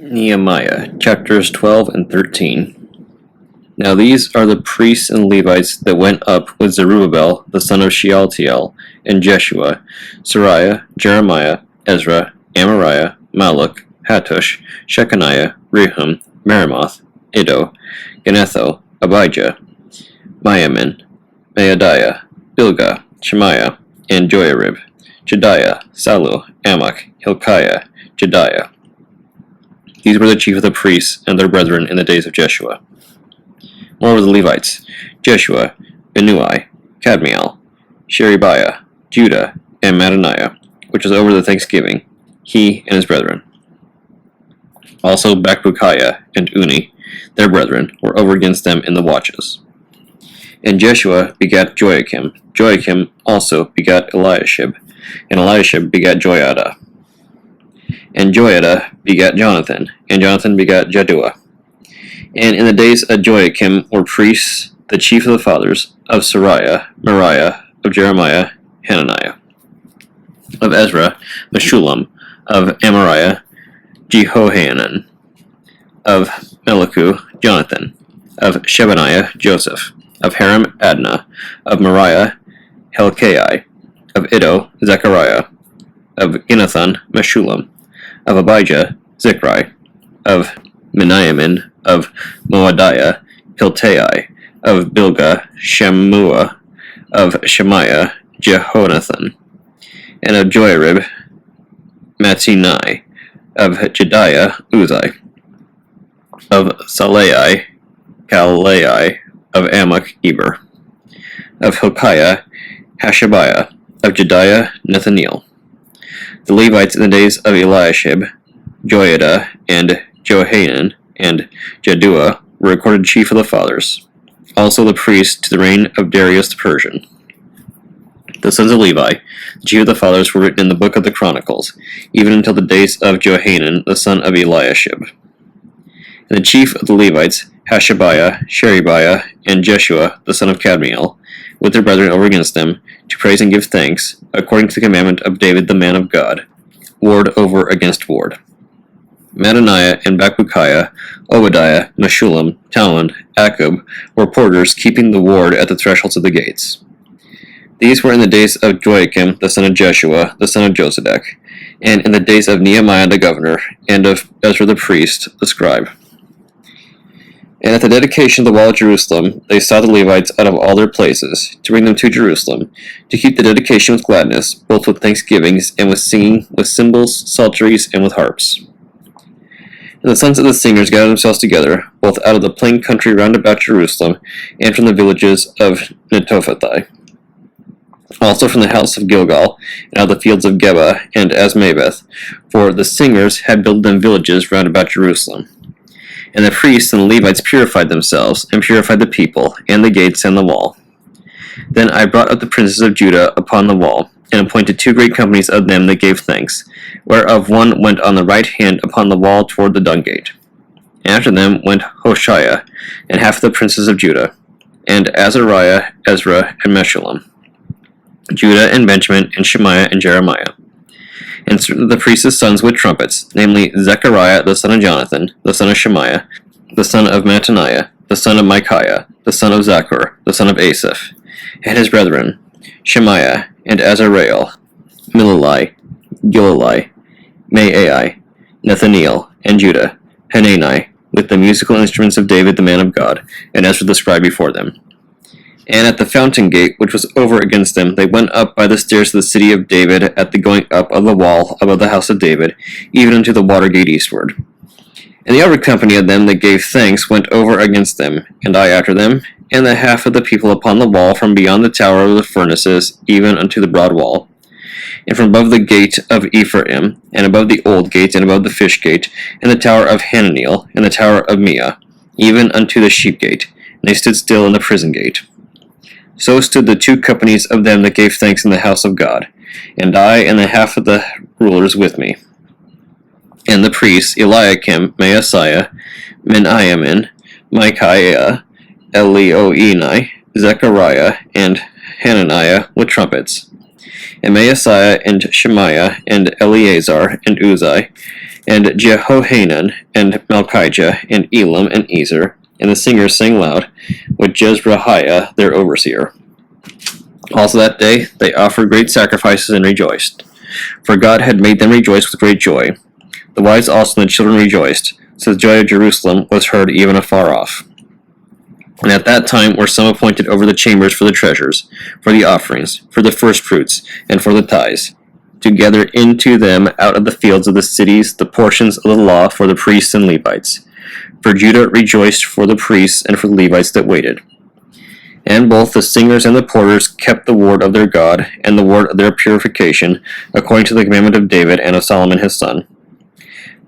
Nehemiah, chapters 12 and 13. Now these are the priests and Levites that went up with Zerubbabel the son of Shealtiel, and Jeshua, Sariah, Jeremiah, Ezra, Amariah, Malluch, Hattush, Shechaniah, Rehum, Meremoth, Iddo, Genetho, Abijah, Miamin, Maadiah, Bilgah, Shemaiah, and Joiarib, Jediah, Salu, Amok, Hilkiah, Jediah. These were the chief of the priests and their brethren in the days of Jeshua. Moreover the Levites, Jeshua, Binnui, Kadmiel, Sherebiah, Judah, and Mattaniah, which was over the thanksgiving, he and his brethren. Also Bakbukiah and Uni, their brethren, were over against them in the watches. And Jeshua begat Joachim. Joachim also begat Eliashib, and Eliashib begat Joiada. And Joiada begat Jonathan, and Jonathan begat Jaddua. And in the days of Joachim were priests, the chief of the fathers, of Sariah, Meriah, of Jeremiah, Hananiah, of Ezra, Meshullam, of Amariah, Jehohanan, of Melichu, Jonathan, of Shebaniah, Joseph, of Haram, Adnah, of Meriah, Helkai, of Iddo, Zechariah, of Ginathan, Meshullam, of Abijah, Zichri, of Miniamin, of Moadiah, Piltai, of Bilgah, Shammua, of Shemaiah, Jehonathan, and of Joiarib, Matzinai, of Jediah, Uzai, of Salai, Kalai, of Amok, Eber, of Hilkiah, Hashabiah, of Jediah, Nethaneel. The Levites in the days of Eliashib, Joiada, and Johanan, and Jaddua were recorded chief of the fathers, also the priests to the reign of Darius the Persian. The sons of Levi, the chief of the fathers, were written in the book of the Chronicles, even until the days of Johanan, the son of Eliashib. And the chief of the Levites, Hashabiah, Sherebiah, and Jeshua, the son of Kadmiel, with their brethren over against them, to praise and give thanks, according to the commandment of David the man of God, ward over against ward. Mattaniah and Bakbukiah, Obadiah, Meshullam, Talmon, Akub were porters keeping the ward at the thresholds of the gates. These were in the days of Joachim the son of Jeshua, the son of Josedek, and in the days of Nehemiah the governor, and of Ezra the priest, the scribe. And at the dedication of the wall of Jerusalem, they sought the Levites out of all their places, to bring them to Jerusalem, to keep the dedication with gladness, both with thanksgivings, and with singing, with cymbals, psalteries, and with harps. And the sons of the singers gathered themselves together, both out of the plain country round about Jerusalem, and from the villages of Netophathi, also from the house of Gilgal, and out of the fields of Geba and Asmaveth, for the singers had built them villages round about Jerusalem. And the priests and the Levites purified themselves, and purified the people, and the gates, and the wall. Then I brought up the princes of Judah upon the wall, and appointed 2 great companies of them that gave thanks, whereof one went on the right hand upon the wall toward the dung gate. And after them went Hoshea, and half of the princes of Judah, and Azariah, Ezra, and Meshullam, Judah, and Benjamin, and Shemaiah, and Jeremiah. And certain of the priests' sons with trumpets, namely Zechariah the son of Jonathan, the son of Shemaiah, the son of Mattaniah, the son of Micaiah, the son of Zachor, the son of Asaph, and his brethren, Shemaiah, and Azareel, Milalai, Gilalai, Maai, Nethaneel, and Judah, Hanani, with the musical instruments of David the man of God, and Ezra the scribe before them. And at the fountain gate, which was over against them, they went up by the stairs of the city of David at the going up of the wall above the house of David, even unto the water gate eastward. And the other company of them that gave thanks went over against them, and I after them, and the half of the people upon the wall from beyond the tower of the furnaces, even unto the broad wall. And from above the gate of Ephraim, and above the old gate, and above the fish gate, and the tower of Hananeel, and the tower of Meah, even unto the sheep gate, and they stood still in the prison gate. So stood the 2 companies of them that gave thanks in the house of God, and I and the half of the rulers with me. And the priests, Eliakim, Maaseiah, Miniamin, Micaiah, Elioenai, Zechariah, and Hananiah with trumpets, and Maaseiah, and Shemaiah, and Eleazar, and Uzai, And Jehohanan, and Malchijah, and Elam, and Ezer, and the singers sang loud, with Jezrahiah their overseer. Also that day they offered great sacrifices and rejoiced, for God had made them rejoice with great joy. The wives also and the children rejoiced, so the joy of Jerusalem was heard even afar off. And at that time were some appointed over the chambers for the treasures, for the offerings, for the firstfruits, and for the tithes, to gather into them out of the fields of the cities the portions of the law for the priests and Levites. For Judah rejoiced for the priests and for the Levites that waited. And both the singers and the porters kept the word of their God, and the word of their purification, according to the commandment of David and of Solomon his son.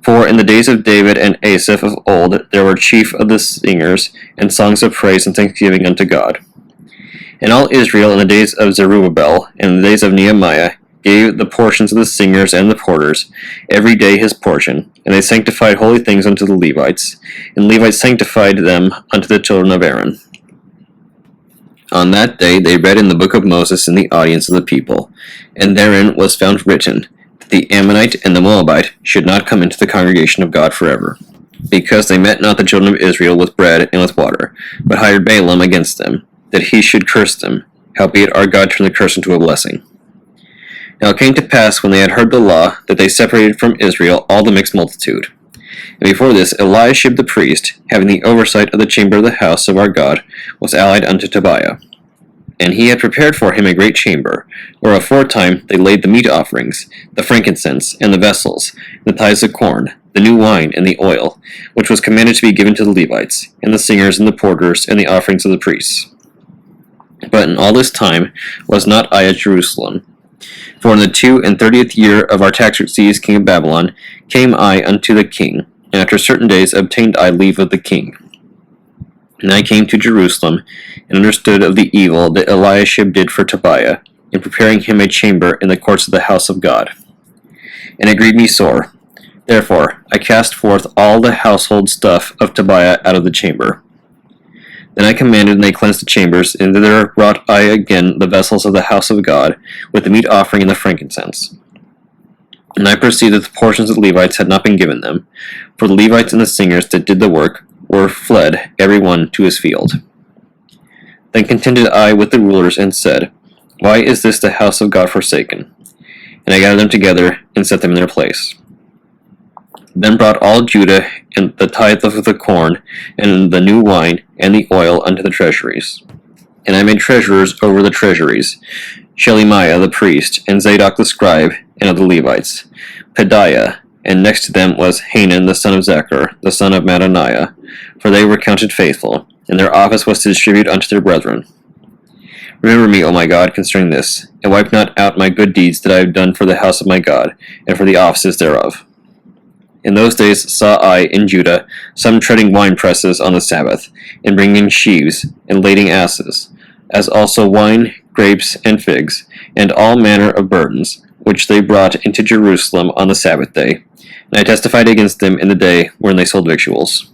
For in the days of David and Asaph of old there were chief of the singers, and songs of praise and thanksgiving unto God. And all Israel in the days of Zerubbabel, and in the days of Nehemiah, gave the portions of the singers and the porters, every day his portion, and they sanctified holy things unto the Levites, and Levites sanctified them unto the children of Aaron. On that day they read in the book of Moses in the audience of the people, and therein was found written, that the Ammonite and the Moabite should not come into the congregation of God forever, because they met not the children of Israel with bread and with water, but hired Balaam against them, that he should curse them, howbeit our God turned the curse into a blessing. Now it came to pass, when they had heard the law, that they separated from Israel all the mixed multitude. And before this, Eliashib the priest, having the oversight of the chamber of the house of our God, was allied unto Tobiah. And he had prepared for him a great chamber, where aforetime they laid the meat offerings, the frankincense, and the vessels, the tithes of corn, the new wine, and the oil, which was commanded to be given to the Levites, and the singers, and the porters, and the offerings of the priests. But in all this time was not I at Jerusalem. For in the 32nd year of Artaxerxes king of Babylon came I unto the king, and after certain days obtained I leave of the king. And I came to Jerusalem, and understood of the evil that Eliashib did for Tobiah, in preparing him a chamber in the courts of the house of God. And it grieved me sore. Therefore I cast forth all the household stuff of Tobiah out of the chamber. Then I commanded, and they cleansed the chambers, and thither brought I again the vessels of the house of God, with the meat offering and the frankincense. And I perceived that the portions of the Levites had not been given them, for the Levites and the singers that did the work were fled, every one to his field. Then contended I with the rulers, and said, Why is this the house of God forsaken? And I gathered them together, and set them in their place. Then brought all Judah and the tithe of the corn, and the new wine, and the oil unto the treasuries. And I made treasurers over the treasuries, Shelemiah the priest, and Zadok the scribe, and of the Levites, Pedaiah, and next to them was Hanan the son of Zechar, the son of Mattaniah, for they were counted faithful, and their office was to distribute unto their brethren. Remember me, O my God, concerning this, and wipe not out my good deeds that I have done for the house of my God, and for the offices thereof. In those days saw I in Judah some treading wine presses on the Sabbath, and bringing sheaves, and lading asses, as also wine, grapes, and figs, and all manner of burdens, which they brought into Jerusalem on the Sabbath day. And I testified against them in the day wherein they sold victuals.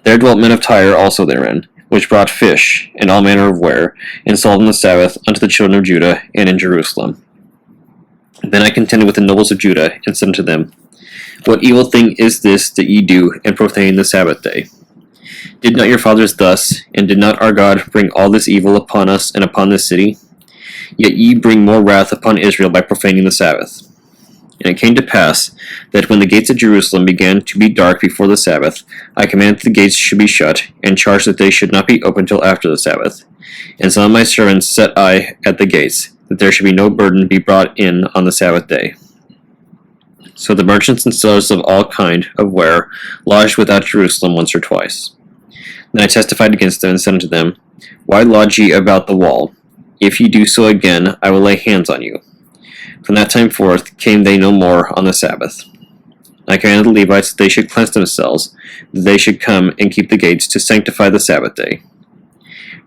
There dwelt men of Tyre also therein, which brought fish, and all manner of ware, and sold on the Sabbath unto the children of Judah, and in Jerusalem. Then I contended with the nobles of Judah, and said unto them, What evil thing is this that ye do, and profane the Sabbath day? Did not your fathers thus, and did not our God bring all this evil upon us and upon this city? Yet ye bring more wrath upon Israel by profaning the Sabbath. And it came to pass that when the gates of Jerusalem began to be dark before the Sabbath, I commanded that the gates should be shut, and charged that they should not be opened till after the Sabbath. And some of my servants set I at the gates, that there should be no burden be brought in on the Sabbath day. So the merchants and sellers of all kind of ware lodged without Jerusalem once or twice. Then I testified against them, and said unto them, Why lodge ye about the wall? If ye do so again, I will lay hands on you. From that time forth came they no more on the Sabbath. I commanded the Levites that they should cleanse themselves, that they should come and keep the gates to sanctify the Sabbath day.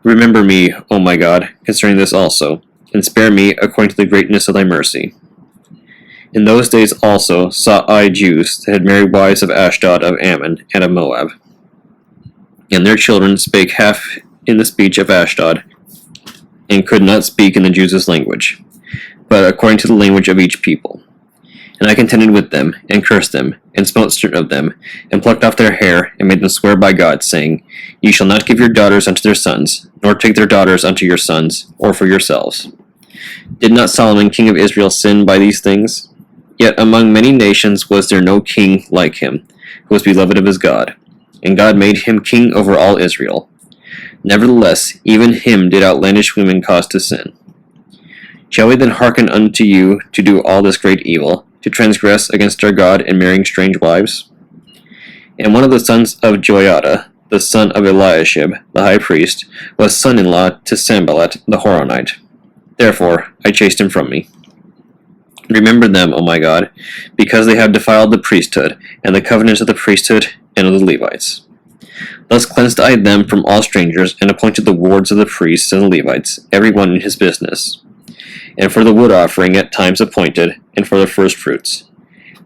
Remember me, O my God, concerning this also, and spare me according to the greatness of thy mercy. In those days also saw I Jews that had married wives of Ashdod, of Ammon, and of Moab. And their children spake half in the speech of Ashdod, and could not speak in the Jews' language, but according to the language of each people. And And I contended with them, and cursed them, and smote certain of them, and plucked off their hair, and made them swear by God, saying, Ye shall not give your daughters unto their sons, nor take their daughters unto your sons, or for yourselves. Did not Solomon king of Israel sin by these things? Yet among many nations was there no king like him, who was beloved of his God, and God made him king over all Israel. Nevertheless, even him did outlandish women cause to sin. Shall we then hearken unto you to do all this great evil, to transgress against our God in marrying strange wives? And one of the sons of Joiada, the son of Eliashib, the high priest, was son-in-law to Sanballat the Horonite. Therefore I chased him from me. Remember them, O my God, because they have defiled the priesthood, and the covenant of the priesthood and of the Levites. Thus cleansed I them from all strangers, and appointed the wards of the priests and the Levites, every one in his business, and for the wood offering at times appointed, and for the first fruits.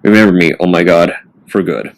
Remember me, O my God, for good.